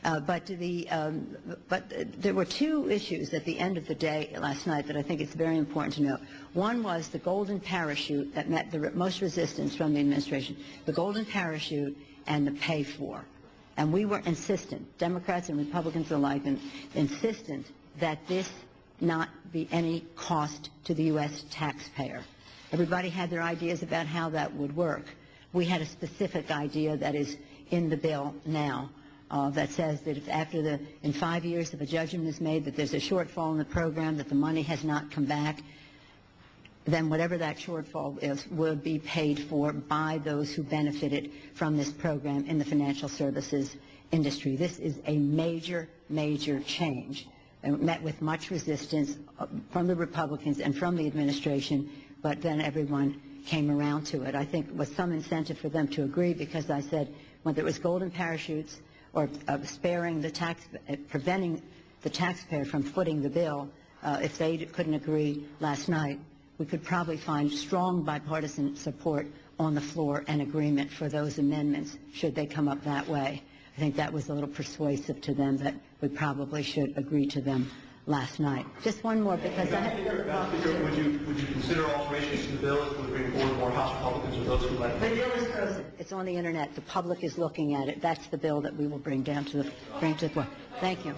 But there were two issues at the end of the day last night that I think it's very important to note. One was the golden parachute that met the most resistance from the administration, the golden parachute and the pay for. And we were insistent, Democrats and Republicans alike, insistent that this not be any cost to the U.S. taxpayer. Everybody had their ideas about how that would work. We had a specific idea that is in the bill now that says that if in 5 years, if a judgment is made that there's a shortfall in the program, that the money has not come back, then whatever that shortfall is will be paid for by those who benefited from this program in the financial services industry. This is a major, major change, and met with much resistance from the Republicans and from the administration, but then everyone came around to it. I think it was some incentive for them to agree, because I said when there was golden parachutes or preventing the taxpayer from footing the bill, if they couldn't agree last night, we could probably find strong bipartisan support on the floor and agreement for those amendments should they come up that way. I think that was a little persuasive to them that we probably should agree to them last night. Just one more, because I have to go to the Speaker, would you consider alterations to the bill if we bring forward more House Republicans or those who like the bill is frozen. It's on the internet. The public is looking at it. That's the bill that we will bring to the floor. Thank you.